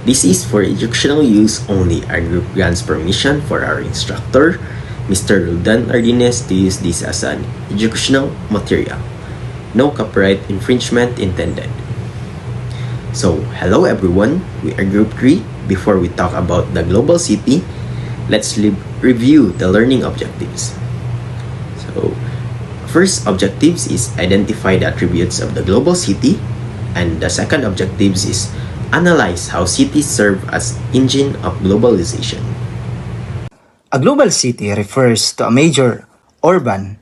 This is for educational use only. Our group grants permission for our instructor, Mr. Roldan Ardines, to use this as an educational material. No copyright infringement intended. So, hello everyone, we are Group 3. Before we talk about the global city, let's review the learning objectives. So, first objectives is identify the attributes of the global city, and the second objectives is analyze how cities serve as engine of globalization. A global city refers to a major urban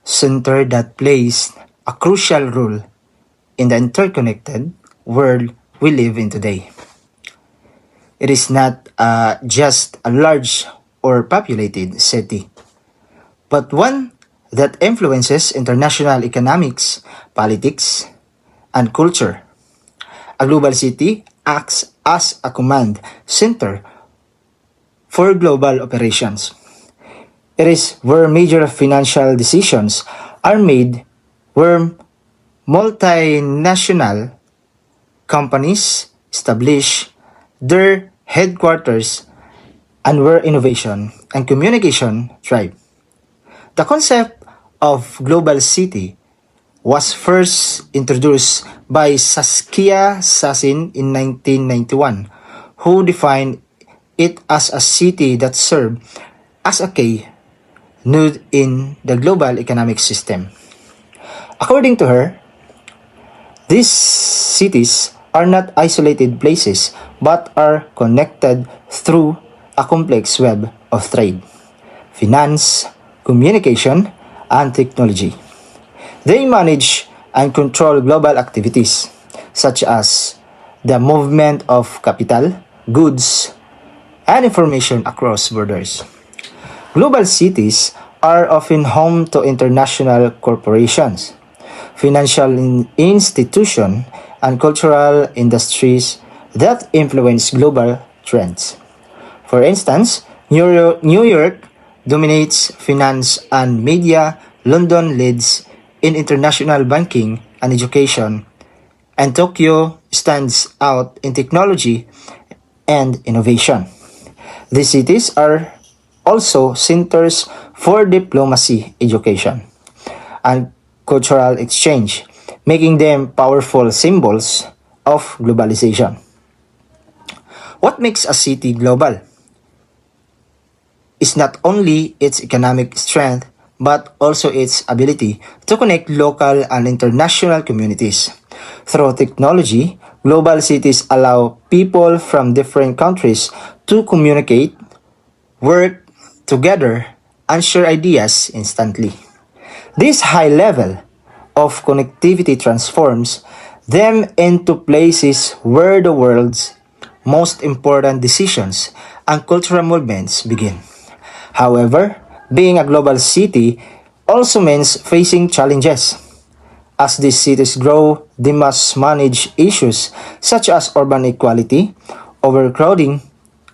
center that plays a crucial role in the interconnected world we live in today. It is not just a large or populated city, but one that influences international economics, politics, and culture. A global city acts as a command center for global operations. It is where major financial decisions are made, where multinational companies establish their headquarters, and where innovation and communication thrive. The concept of global city was first introduced by Saskia Sassin in 1991, who defined it as a city that served as a key node in the global economic system. According to her, these cities are not isolated places but are connected through a complex web of trade, finance, communication, and technology. They manage and control global activities such as the movement of capital, goods, and information across borders. Global cities are often home to international corporations, financial institutions, and cultural industries that influence global trends. For instance, New York dominates finance and media, London leads in international banking and education, and Tokyo stands out in technology and innovation. These cities are also centers for diplomacy, education, and cultural exchange, making them powerful symbols of globalization. What makes a city global is not only its economic strength but also its ability to connect local and international communities. Through technology, global cities allow people from different countries to communicate, work together, and share ideas instantly. This high level of connectivity transforms them into places where the world's most important decisions and cultural movements begin. However, being a global city also means facing challenges. As these cities grow, they must manage issues such as urban equality, overcrowding,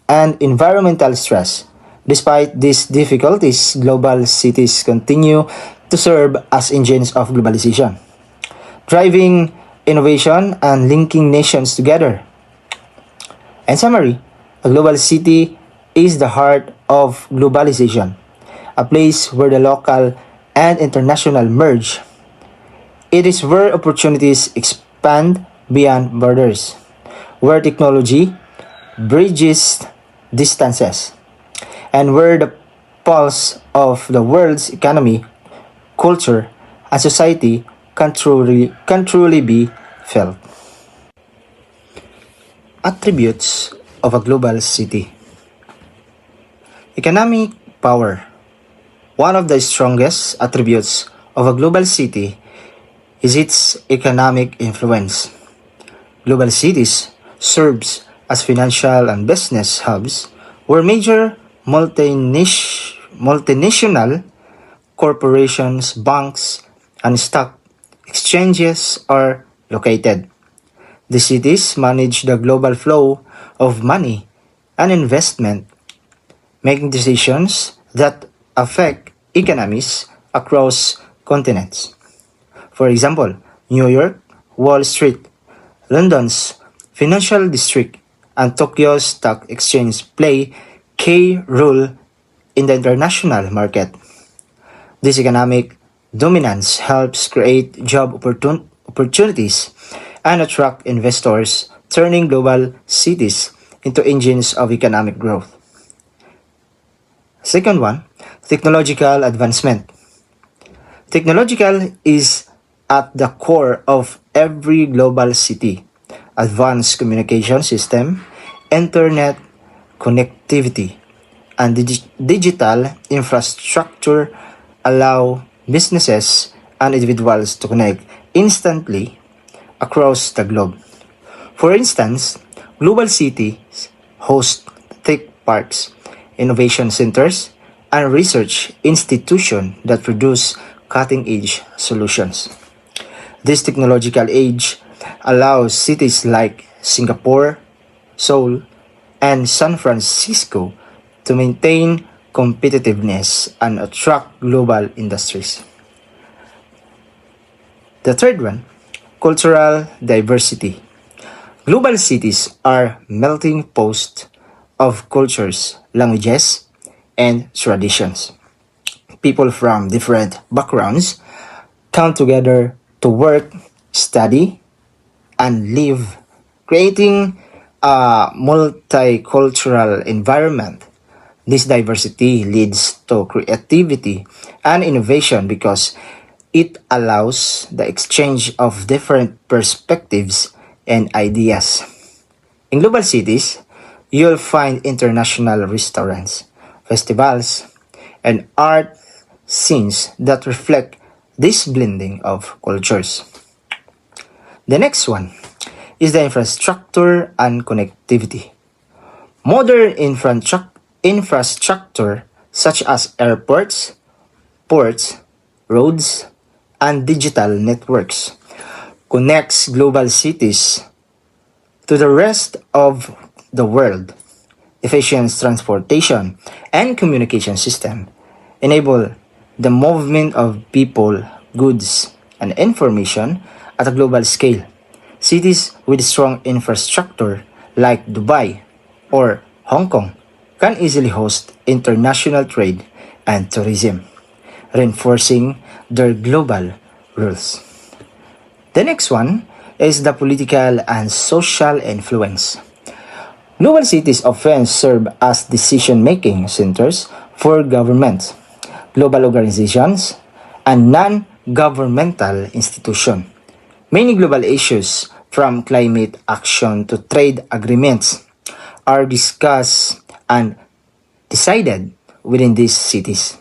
and environmental stress. Despite these difficulties, global cities continue to serve as engines of globalization, driving innovation and linking nations together. In summary, a global city is the heart of globalization, a place where the local and international merge. It is where opportunities expand beyond borders, where technology bridges distances, and where the pulse of the world's economy, culture, and society can truly be felt. Attributes of a global city. Economic power. One of the strongest attributes of a global city is its economic influence. Global cities serves as financial and business hubs where major multinational corporations, banks, and stock exchanges are located. The cities manage the global flow of money and investment, making decisions that affect economies across continents. For example, New York, Wall Street, London's financial district, and Tokyo Stock Exchange play key role in the international market. This economic dominance helps create job opportunities and attract investors, turning global cities into engines of economic growth. Second one, technological advancement. Technological is at the core of every global city. Advanced communication system, internet connectivity, and digital infrastructure allow businesses and individuals to connect instantly across the globe. For instance, global cities host tech parks, innovation centers, and research institutions that produce cutting-edge solutions. This technological age allows cities like Singapore, Seoul, and San Francisco to maintain competitiveness and attract global industries. The third one, cultural diversity. Global cities are melting pots of cultures, languages, and traditions. People from different backgrounds come together to work, study, and live, creating a multicultural environment. This diversity leads to creativity and innovation because it allows the exchange of different perspectives and ideas. In global cities, you'll find international restaurants, festivals, and art scenes that reflect this blending of cultures. The next one is the infrastructure and connectivity. Modern infrastructure such as airports, ports, roads, and digital networks connects global cities to the rest of the world. Efficient transportation and communication system enable the movement of people, goods, and information at a global scale. Cities with strong infrastructure like Dubai or Hong Kong can easily host international trade and tourism, reinforcing their global rules. The next one is the political and social influence. Global cities often serve as decision-making centers for governments, global organizations, and non-governmental institutions. Many global issues, from climate action to trade agreements, are discussed and decided within these cities.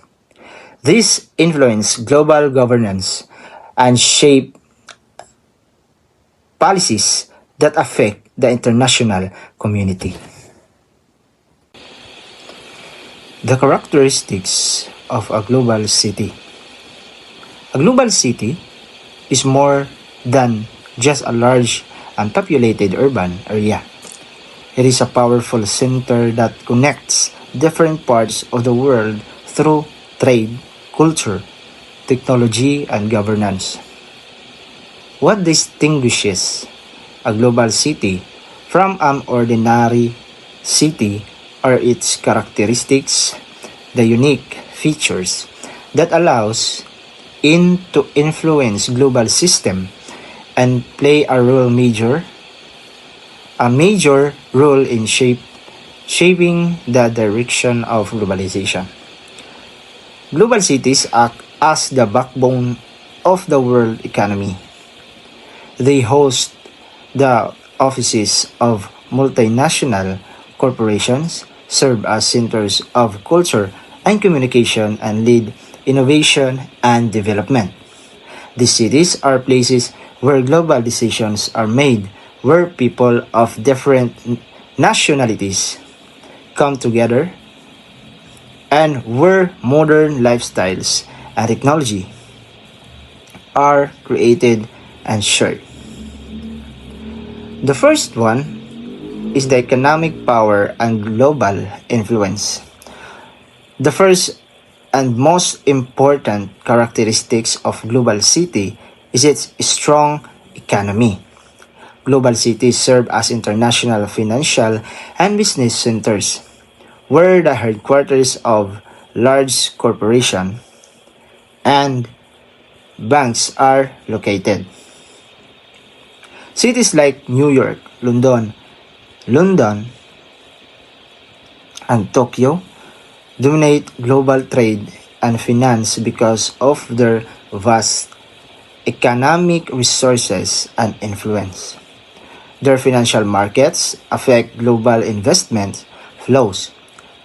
These influence global governance and shape policies that affect the international community. The characteristics of a global city. A global city is more than just a large and populated urban area. It is a powerful center that connects different parts of the world through trade, culture, technology, and governance. What distinguishes a global city from an ordinary city are its characteristics, the unique features that allows it to influence global system and play a major role in shaping the direction of globalization. Global cities act as the backbone of the world economy. They host the offices of multinational corporations, serve as centers of culture and communication, and lead innovation and development. These cities are places where global decisions are made, where people of different nationalities come together, and where modern lifestyles and technology are created and shared. The first one is the economic power and global influence. The first and most important characteristics of global city is its strong economy. Global cities serve as international financial and business centers, where the headquarters of large corporations and banks are located. Cities like New York, London, and Tokyo dominate global trade and finance because of their vast economic resources and influence. Their financial markets affect global investment flows,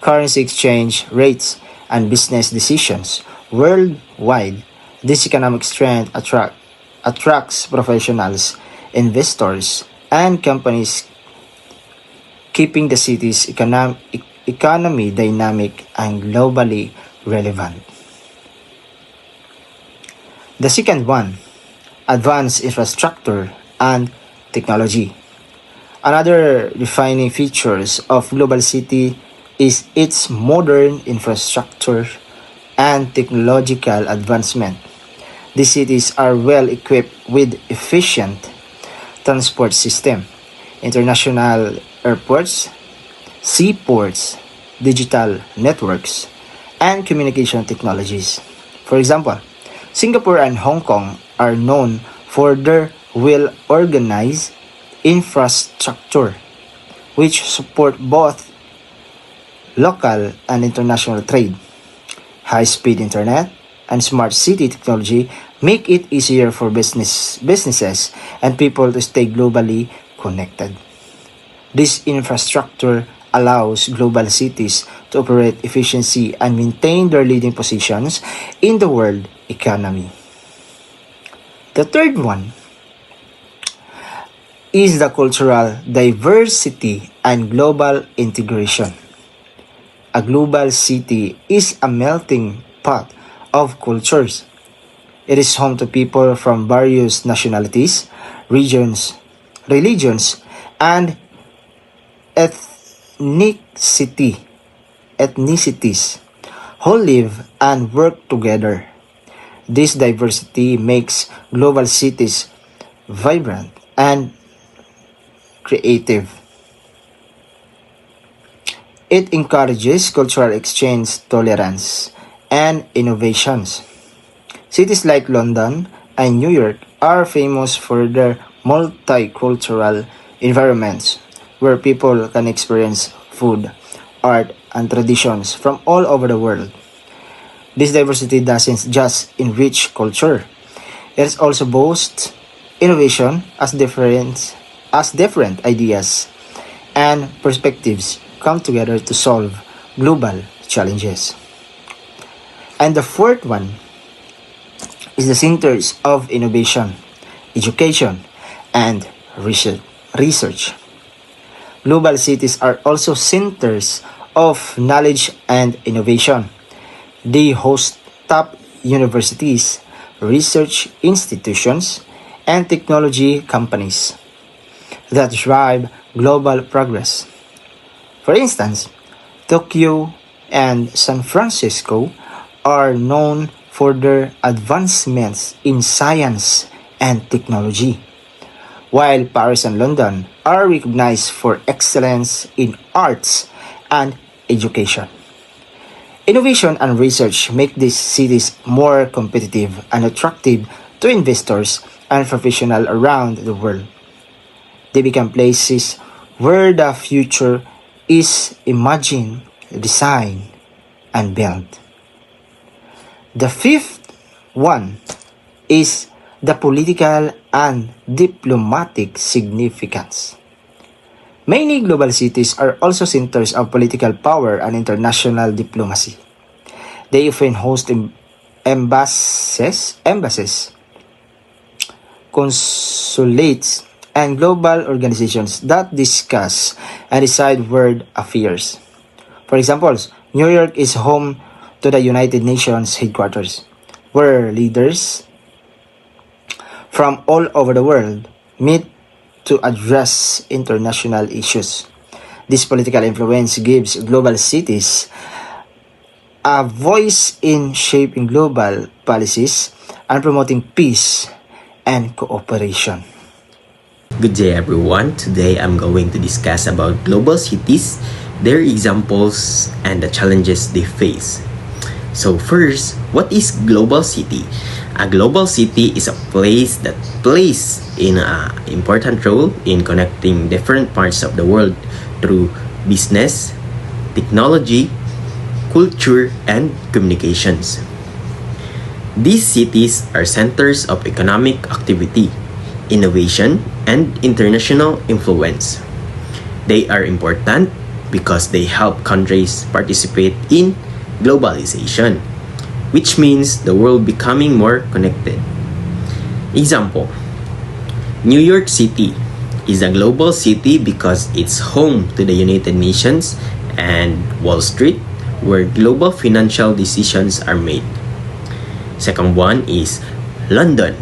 currency exchange rates, and business decisions worldwide. This economic strength attracts professionals, investors, and companies, keeping the city's economy dynamic and globally relevant. The second one, advanced infrastructure and technology. Another defining features of global city is its modern infrastructure and technological advancement. These cities are well equipped with efficient transport system, international airports, seaports, digital networks, and communication technologies. For example, Singapore and Hong Kong are known for their well-organized infrastructure, which support both local and international trade. High-speed internet and smart city technology make it easier for businesses and people to stay globally connected. This infrastructure allows global cities to operate efficiently and maintain their leading positions in the world economy. The third one is the cultural diversity and global integration. A global city is a melting pot of cultures. It is home to people from various nationalities, regions, religions, and ethnicity, ethnicities who live and work together. This diversity makes global cities vibrant and creative. It encourages cultural exchange, tolerance, and innovations. Cities like London and New York are famous for their multicultural environments where people can experience food, art, and traditions from all over the world. This diversity doesn't just enrich culture, it also boasts innovation as different ideas and perspectives come together to solve global challenges. And the fourth one is the centers of innovation, education, and research. Global cities are also centers of knowledge and innovation. They host top universities, research institutions, and technology companies that drive global progress. For instance, Tokyo and San Francisco are known for their advancements in science and technology, while Paris and London are recognized for excellence in arts and education. Innovation and research make these cities more competitive and attractive to investors and professionals around the world. They become places where the future is imagined, designed, and built. The fifth one is the political and diplomatic significance. Many global cities are also centers of political power and international diplomacy. They often host embassies, consulates, and global organizations that discuss and decide world affairs. For example, New York is home to the United Nations headquarters, where leaders from all over the world meet to address international issues. This political influence gives global cities a voice in shaping global policies and promoting peace and cooperation. Good day everyone. Today I'm going to discuss about global cities, their examples, and the challenges they face. So first, what is global city? A global city is a place that plays in an important role in connecting different parts of the world through business, technology, culture, and communications. These cities are centers of economic activity, innovation, and international influence. They are important because they help countries participate in globalization, which means the world becoming more connected. Example: New York City is a global city because it's home to the United Nations and Wall Street, where global financial decisions are made. Second one is London.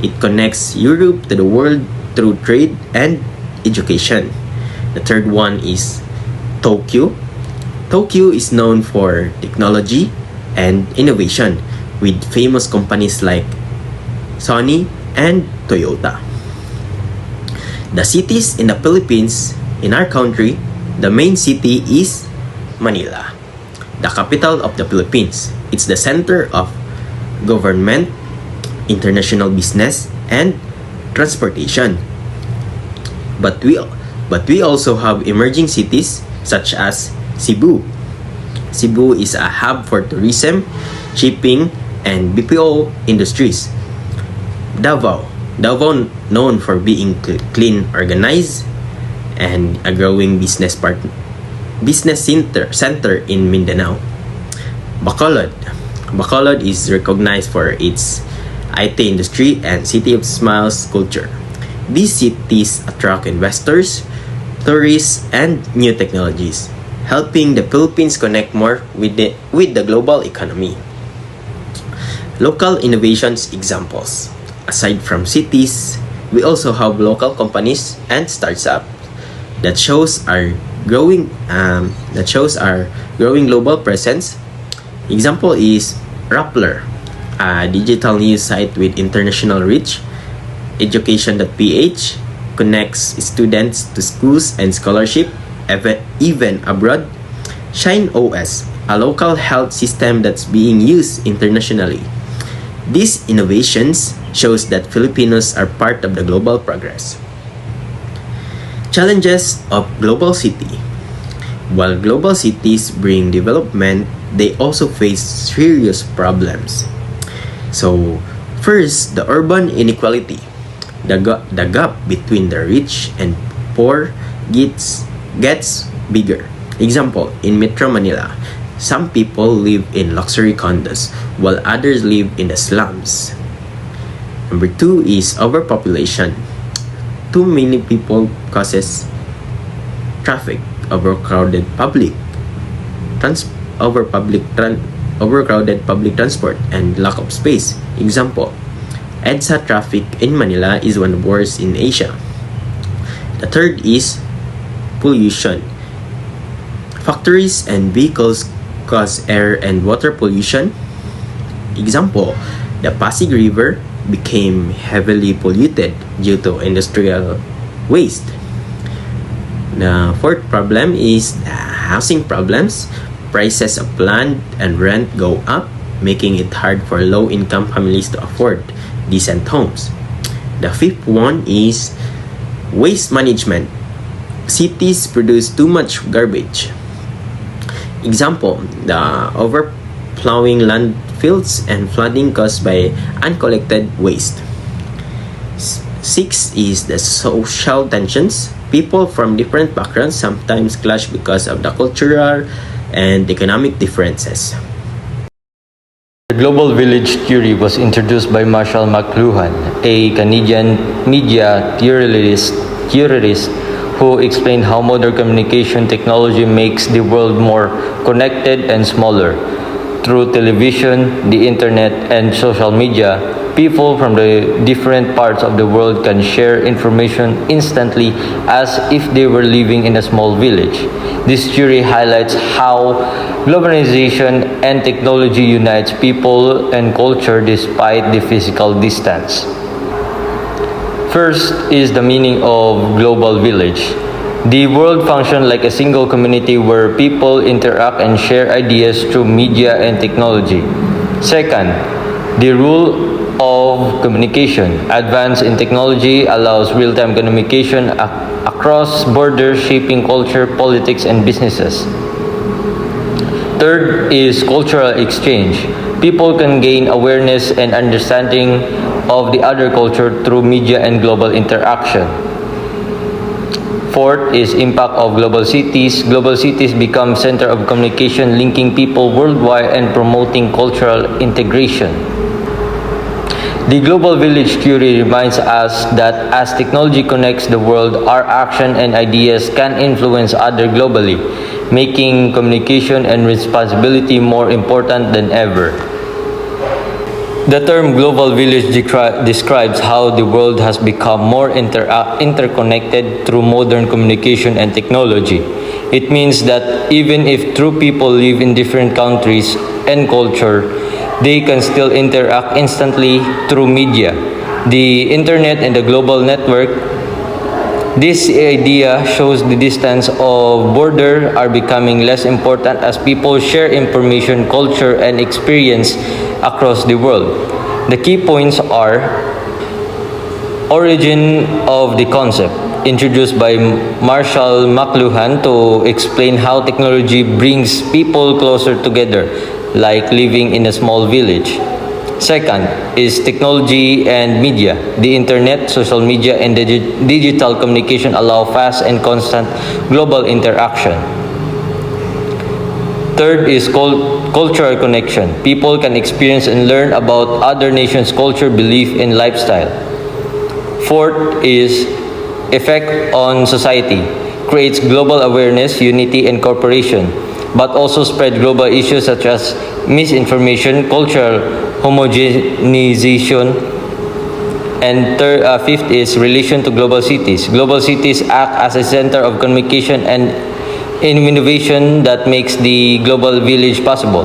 It connects Europe to the world through trade and education. The third one is Tokyo. Tokyo is known for technology and innovation with famous companies like Sony and Toyota. The cities in the Philippines, in our country, the main city is Manila, the capital of the Philippines. It's the center of government, international business, and transportation. But we also have emerging cities such as Cebu. Cebu is a hub for tourism, shipping, and BPO industries. Davao known for being clean, organized, and a growing business center in Mindanao. Bacolod is recognized for its IT industry and City of Smiles culture. These cities attract investors, tourists, and new technologies, helping the Philippines connect more with the global economy. Local innovations examples. Aside from cities, we also have local companies and startups that shows our growing global presence. Example is Rappler, a digital news site with international reach. Education.ph connects students to schools and scholarship even abroad. Shine OS, a local health system that's being used internationally. These innovations shows that Filipinos are part of the global progress. Challenges of global city. While global cities bring development, they also face serious problems. So, first, the urban inequality. The gap between the rich and poor gets bigger. Example, in Metro Manila, some people live in luxury condos while others live in the slums. Number two is overpopulation. Too many people causes traffic, overcrowded public transport, and lack of space. Example, EDSA traffic in Manila is one of the worst in Asia. The third is pollution. Factories and vehicles cause air and water pollution. Example, the Pasig River became heavily polluted due to industrial waste. The fourth problem is housing problems. Prices of land and rent go up, making it hard for low-income families to afford decent homes. The fifth one is waste management. Cities produce too much garbage. Example, the overflowing landfills and flooding caused by uncollected waste. Six is the social tensions. People from different backgrounds sometimes clash because of the cultural and economic differences. The Global Village theory was introduced by Marshall McLuhan, a Canadian media theorist who explained how modern communication technology makes the world more connected and smaller. Through television, the internet, and social media, people from the different parts of the world can share information instantly as if they were living in a small village. This theory highlights how globalization and technology unites people and culture despite the physical distance. First is the meaning of global village. The world functions like a single community where people interact and share ideas through media and technology. Second, the rule of communication. Advance in technology allows real-time communication across borders, shaping culture, politics, and businesses. Third is cultural exchange. People can gain awareness and understanding of the other culture through media and global interaction. Fourth is impact of global cities. Global cities become center of communication, linking people worldwide and promoting cultural integration. The global village theory reminds us that as technology connects the world, our action and ideas can influence others globally, making communication and responsibility more important than ever. The term global village describes how the world has become more interconnected through modern communication and technology. It means that even if true people live in different countries and culture, they can still interact instantly through media, the internet, and the global network. This idea shows the distance of border are becoming less important as people share information, culture, and experience across the world. The key points are origin of the concept, introduced by Marshall McLuhan to explain how technology brings people closer together, like living in a small village. Second is technology and media. The internet, social media, and digital communication allow fast and constant global interaction. Third is cultural connection. People can experience and learn about other nations' culture, belief, and lifestyle. Fourth is effect on society. Creates global awareness, unity, and cooperation, but also spread global issues such as misinformation, cultural homogenization, and fifth is relation to global cities. Global cities act as a center of communication and innovation that makes the global village possible.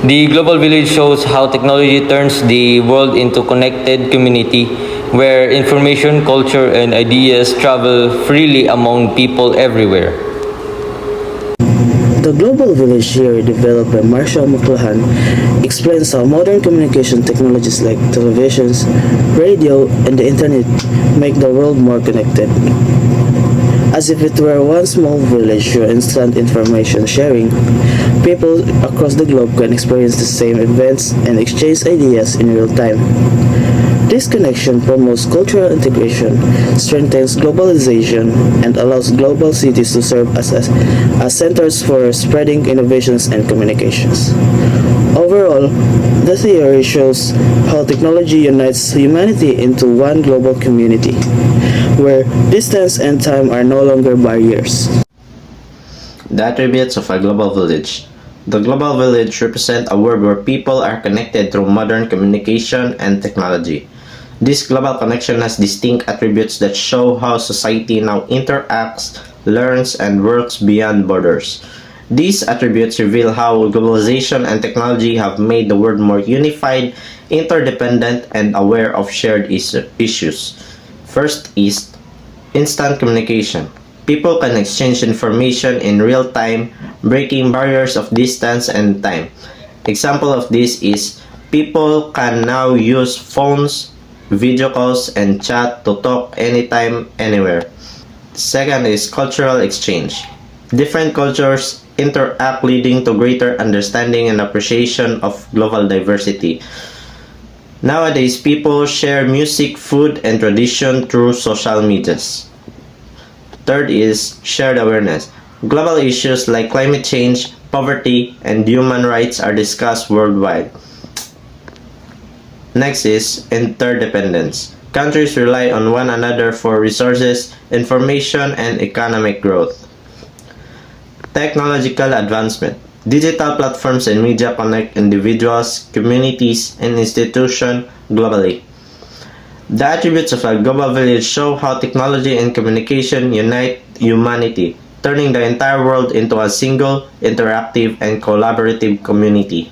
The global village shows how technology turns the world into connected community where information, culture, and ideas travel freely among people everywhere. The global village theory developed by Marshall McLuhan explains how modern communication technologies like televisions, radio, and the internet make the world more connected. As if it were one small village through instant information sharing, people across the globe can experience the same events and exchange ideas in real time. This connection promotes cultural integration, strengthens globalization, and allows global cities to serve as centers for spreading innovations and communications. Overall, the theory shows how technology unites humanity into one global community, where distance and time are no longer barriers. The attributes of a global village. The global village represents a world where people are connected through modern communication and technology. This global connection has distinct attributes that show how society now interacts, learns, and works beyond borders. These attributes reveal how globalization and technology have made the world more unified, interdependent, and aware of shared issues. First is instant communication. People can exchange information in real time, breaking barriers of distance and time. Example of this is people can now use phones, video calls, and chat to talk anytime, anywhere. Second is cultural exchange. Different cultures interact, leading to greater understanding and appreciation of global diversity. Nowadays, people share music, food, and tradition through social medias. Third is shared awareness. Global issues like climate change, poverty, and human rights are discussed worldwide. Next is interdependence. Countries rely on one another for resources, information, and economic growth. Technological advancement. Digital platforms and media connect individuals, communities, and institutions globally. The attributes of a global village show how technology and communication unite humanity, turning the entire world into a single, interactive, and collaborative community.